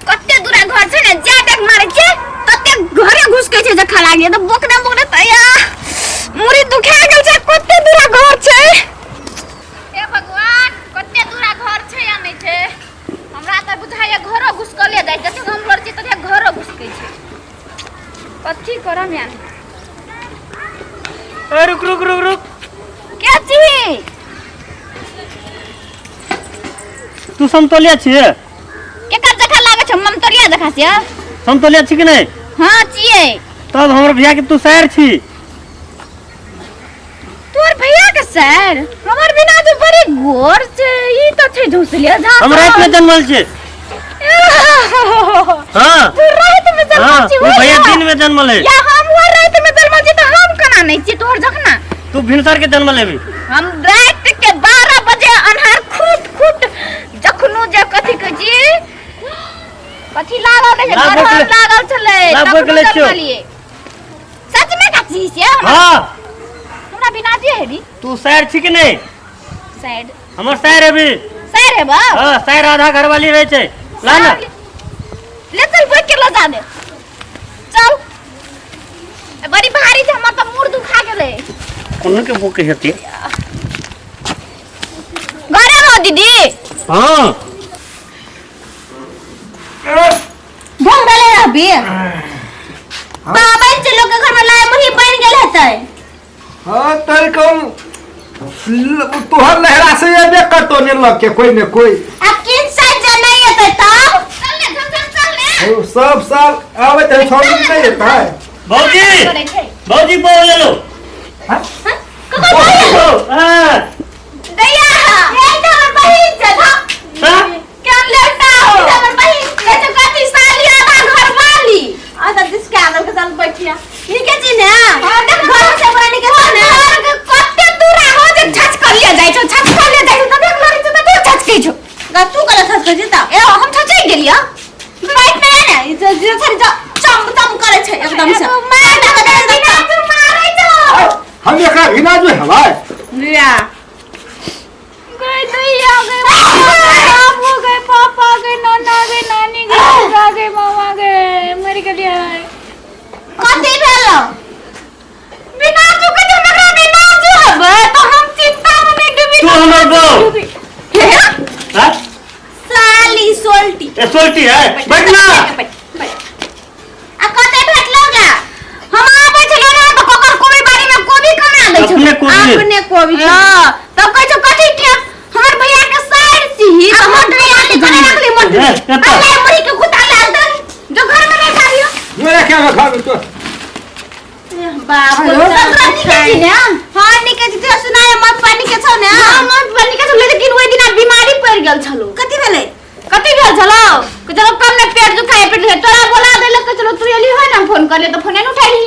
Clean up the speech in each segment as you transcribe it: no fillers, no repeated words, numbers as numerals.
कत्ते दूरा घर छे ने जा डेक मारे छे तत्ते घरे घुस के छे जे खा लागे त बोकने बोकने तया मुरी दुखा गेल छे कत्ते दूरा घर छे ए भगवान कत्ते दूरा घर छे या नै छे हमरा त बुझाय घरो घुस के ले जाय जते हम लड़ छी तते घरो घुस के छे कथि करम यार ए रुक रुक रुक रुक क्या छी तू समतोलिया छिए केकर जखा लागे छ ममतरिया जखा से समतोलिया छी कि नहीं हां छिए तब हमर भैया के तू शहर छी तोर भैया के सर हमर बिना तो बड़ी गोर छे ई तो छे झुसलिया जा हम रात में जन्मल छी हां तू रात में जन्मल छी वो भैया दिन में जन्मल है या हम वो रात में जन्मल छी तो हम कना नहीं छी तोर जखना तू भिनसर के जन्मल है भी हम रात के 12 बजे अन्हार खूट जखनो जे कथि के जी कथि लागल है घर लागल छले लागल जन्मलिए सच में कथि से हां हमरा बिना जे है भी तू शहर छी कि नहीं साइड हमर शहर है भी सर है बा हां शहर आधा घर वाली रहे छे ला ना ले चल बैठ के ला जा दे चल बड़ी भारी छे हमर त मुंह दुखा गेले कोन के भूख हेती घरे हो दीदी हां ढंग ले रहबी बाबा से लोग के घर में लाए मुही बन गेल हतै हां तर कम तोहर लहरा से ये कतो ने लग के कोई ने कोई अब किन साल जाना है तब चल ले सब साल आवे त छोड़ नहीं देता है भौजी बोल ले लो हां कको बोल हां दैया ये तो हमर बहिन छै था हां क्या लेटा हो हमर बहिन ये तो कति साल आधा घर वाली आधा दिस के आदम के साथ बैठिया ई के चीज है हां देख घर से पुरानी के ने कते दूर हो जे छच कर ले जाय छो छच कर ले जाय छो तब लड़ी तो तू छच के छो गा तू कला छच कर जीता ए हम छच गेलिया बैठ नहीं है ना जे छरी चम चम करे छै एकदम से मार दे तू मारै छो हम एकरा घिना जो हवा लिया गए दैया गए बाप हो गए पापा गए नाना गए नानी गए दादा गए मामा गए मर गेलिया कथि भेल बिना तू के जो हमरा बिना जो हबे तो हम चिंता में डूबी तू हमर बहू हां साली सोल्टी ए सोल्टी है बैठ ना आ कते भेटलोगे हम आबे छलो ना तो ककर कोबी बाड़ी में कोबी कमा दै छो अपने कोबी हां तब कह छो कथि के हमर भैया के साइड सी तो मोटरी आके करे रखली मोटरी अरे मरी के कुत्ता लाल दे जो घर में बैठा दियो मेरा क्या खा तो बाप रे हां निके जे सुनाय मत पानी के छौ ने हां मत पानी के छौ लेकिन ओइ दिन बीमारी पड़ गेल छलो कथि भेलै कथि भेल छलो कि चलो कम में पेट दुखाए पेट तोरा बोला देले कि चलो तू एली है ना फोन कर ले तो फोन न उठाई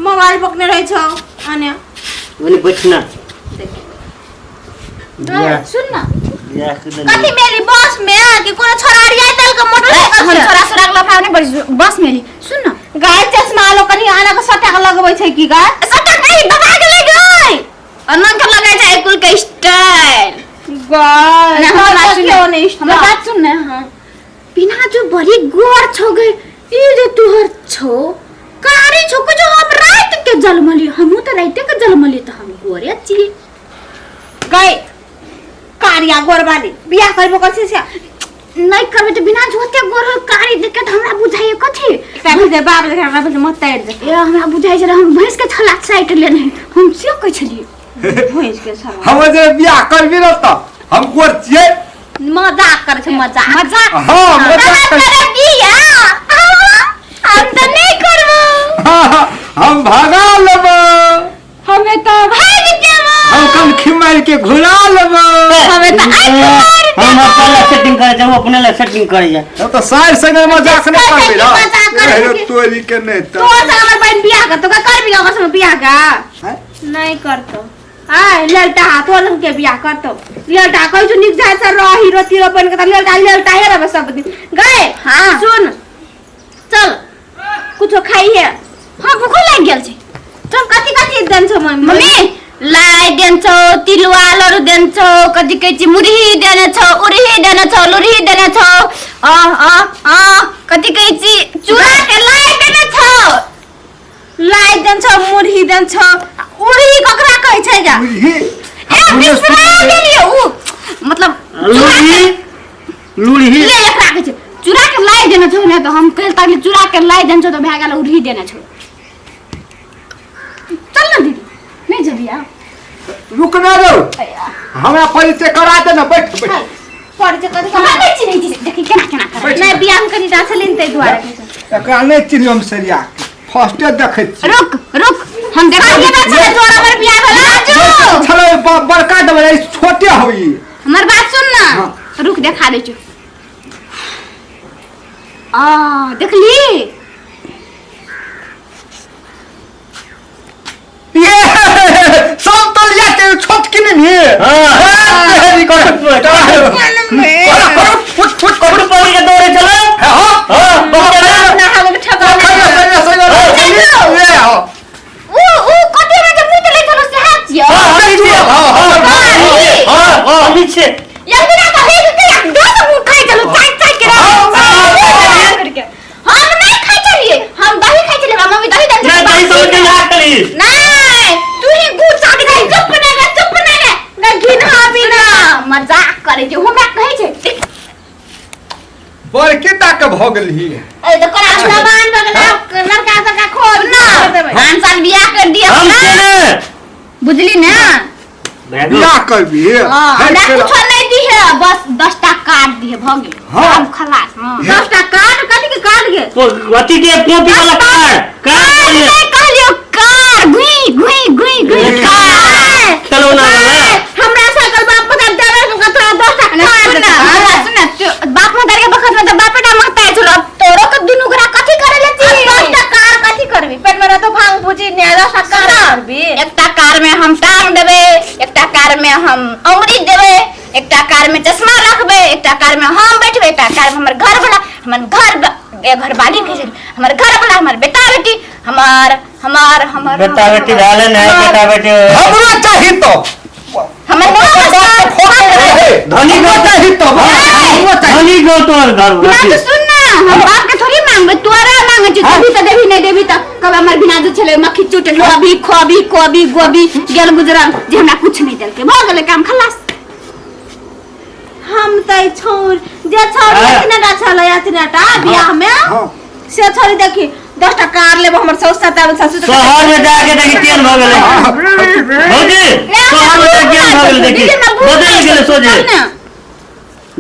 मोबाइल पकने रही छौ आने ओनी बैठना सुन ना या कदन कथि मेरी बस में कि कोनो छोराड़ी आइ तल के मोटरसाइकिल हम छोरा छोरा के लफा नहीं बड़ी बस में सुन ना गाय चश्मा लो कनी आना के सटा के लगबै छै की गाय सटा नहीं दबा के ले गई अनन के लगे छै कुल के स्टाइल गाय हमरा बात सुन ना हां बिना जो बड़ी गोर छो गई ई जे तुहर छो कारी छो को जो हम रात के जलमली हमहु तो रात के जलमली तो हम गोरे छी गई कारिया गोर वाली बियाह करबो कथि से नहीं करबे तो बिना जोते गोर कारी देख के हमरा बुझाइए कथि कहबे जे बाप देख हमरा बुझ मत तैर दे ए हमरा बुझाइ छै हम भैंस के छला साइड लेने हम से कह छलिए भैंस के छला हम जे बियाह करबी न त हम गोर छिए मजाक करे छै मजाक हां मजाक करे बियाह हम तो नहीं करबो हम भागा लेबो हमें तो भाग देबो हम कम खिमार के घुरा लेबो हमें तो हम अपना सेटिंग करे जाओ अपने ला सेटिंग करे जा तो साइड संगे मजाक नहीं करबी ना तोरी के नहीं तो हमर बहन बियाह कर तो कर बियाह कर समय बियाह का नहीं करतो हां ललटा हाथो लम के बियाह करतो ललटा कहि जो निक जाय से रही रोती बन के ललटा हे रे सब दिन गए हां सुन चल कुछ खाई है हां भूख लाग गेल छै चल कथि कथि देन छ मम्मी लाई देन छ तिलवा लरु देन छ कथि कहै छी मुरही देन छ उरही देन छ लुरही देन छ आ कथी कहै छी चूड़ा के लाई देने छ लाई देन छ मुरही देन छ उरही ककरा कहै छै जा ए बिस्कुट देलिए उ मतलब लूढ़ी ले एकरा कहै छै चूड़ा के लाई देने छ ने तो हम कहल ताकि चूड़ा के लाई देन छ तो भए गेल उरही देने छ चल ना दीदी नहीं जबिया रुक ना दो हमरा परिचय करा दे ना बैठ परिचय कथी हमरा नहीं चिन्है छी देखि केना करे नहीं बियाह करी ता छलिन तै दुआरे एकरा नहीं चिन्हम सरिया फर्स्ट देखै छी रुक हम देखा देना छले जोड़ा पर बियाह भेला राजू छले बड़का दबे छोटे होई हमर बात सुन ना रुक देखा दे छु देखली ये सब तलिया के छोटकी नहीं तेरी को फुट कपड़े पहन के दौड़े चलो ना हम ठगा ओ कते में मुंह ले चलो से हाथ यो नीचे या बिना तो ले के दो मुंह खाई चलो चाय के करके हम नहीं खाई चलिए हम दही खाई चलिए मम्मी दही दे मैं दही समझ के ना करी नहीं तू ही गुड़ चाट गई चुप ना घिना बिना मजाक करे जो हमरा कहै छै बड़की टाके भ गेल ही ए तो करा जवान बगला लड़का सबका खोज ना हम साल बियाह कर दिया हम ना बुझली ना बियाह करबी हमरा कुछ नहीं दी है बस 10 टा काट दिए भ गेल हम खलास 10 टा काट कथि के काट गे तो अति के कॉपी वाला कार कहलियो कार घुई कार चलो ना हमरा सकल बाप पता देवे के कथा 10 टा काट सुन बाप में के बखत में तो बाप टा मांगता है चलो तोरो के दुनु गरा कथि करे ले छी 10 टा कार कथि करबी पेट में तो भांग भुजी ने 10 टा कार करबी एकटा कार में हम टांग देबे एकटा कार में हम अंगुरी देबे एकटा कार में चश्मा रखबे एकटा कार में हम बैठबे एकटा कार में हमर घर वाला घर वाली के हमर घर वाला हमर बेटा बेटी हमर बेटा बेटी डाले नहीं बेटा बेटी हमरा चाहि तो हमर फोटो रहे धनी हमरा चाहि तो धनी गो तोर घर ना तो सुन ना हम बाप के थोड़ी मांगबे तोरा मांगे छी तभी तो देबी नहीं देबी त कब हमर बिना जो छले मक्खी चुट लोबी खोबी कोबी गोबी गेल गुजरल जे हमरा कुछ नहीं देलके भ गेले काम खलास हम तै छोड़ जे छोड़ इतना छले इतनाटा बियाह में से छोड़ी देखी 10 टा कार लेबो हमर सौस साता ससुर शहर में जाके देखी केन भ गेले भौजी शहर में जाके केन भ गेले देखी बदल गेले सोझे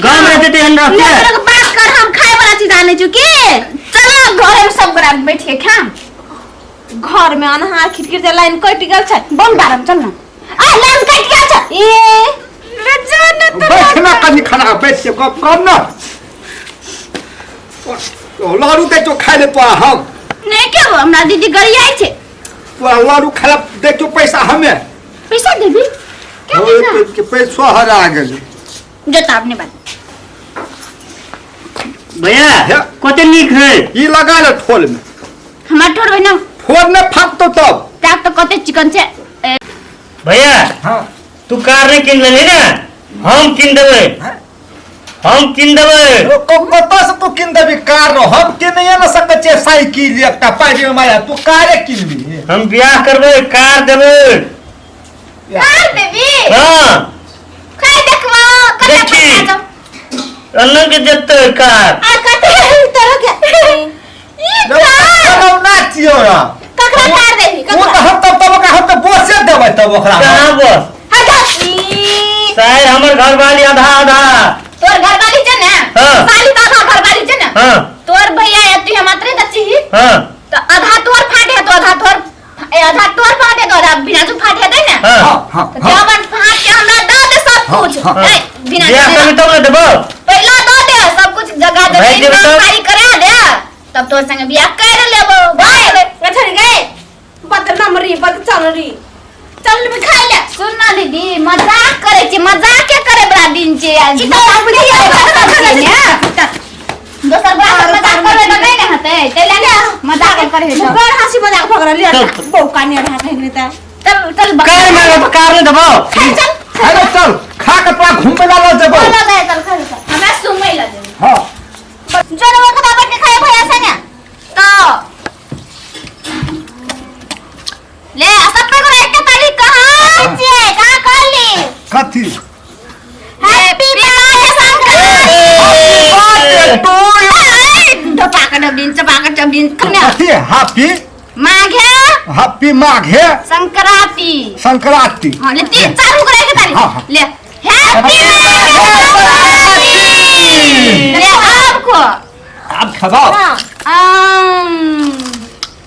गांव में रहते हन रखे मेरे को बात कर हम खाए वाला चीज आने चुके चलो घर में सब बराबर बैठ के खाम घर में अनहार खिड़की से लाइन कट गेल छै बम बारम चल ना आ लाइन कट गेल छै ए रजन तो बैठना कनी खाना बैठ के कब कर ना लाडू के तो खाए ले पा हम नहीं के हमरा दीदी गरियाई छै लाडू खाला दे तो पैसा हमें पैसा देबी क्या देना के पैसा हरा गेल जता अपने बात भैया कते निक है ई लगा ले ठोल में हमरा ठोर बना ठोल में फाट तो तब ताक तो कते चिकन छै भैया हां तू कार नहीं किन ले ना हम किन देबे कत से तू किन देबी कार रो हम के नहीं न सके छे साइकिल एकटा पाइबे में माया तू कारे किनबी हम ब्याह करबे कार देबे कार देबी हां खाई देखवा कते देखी अन्न के जत्ते कार आ कते तरह के ई चलो ना चियो रा ककरा कार देबी वो तो हम तब हम तो बोसे देबै तब ओकरा कहां बस हटा शायद हमर घर वाली आधा तोर घर वाली छै ना हाँ। साली तो आधा घर वाली छै ना हां तोर भैया या तू मात्र दची हां तो आधा तोर फाटे तो आधा तोर फाटे तो आधा बिना तू फाटे दे ना हां तो जवन फाट के हमरा दे दे सब कुछ ए बिना ब्याह करबे तब ना देबो पहला दे दे सब कुछ जगह भाई जमीन देबो तो? खाली करा दे तब तोर संग बियाह कर लेबो भाई गछड़ गए बदनाम री बद चल री चल में खाई ले सुन ना दीदी मजाक करे छी मजाक के करे बड़ा दिन छे आज दोसर बात मजाक करे त नहीं न हते तेले ने मजाक करे है बड़ हंसी मजाक भगरा लिया बौका ने रहा नहीं त चल कार में कार नहीं देबो चल हेलो चल खा के पूरा घूमे ला लो जब चल चल हमरा सुमई ला दे हां जनवा खता बैठ के खाए भैया Sankranti happy birthday Sankranti happy माघ्या हॅपी माघे संक्रांती संक्रांती हा ले ती चालू करायची तारी हा, हा. ले हॅपी ले आपको आप खबाओ um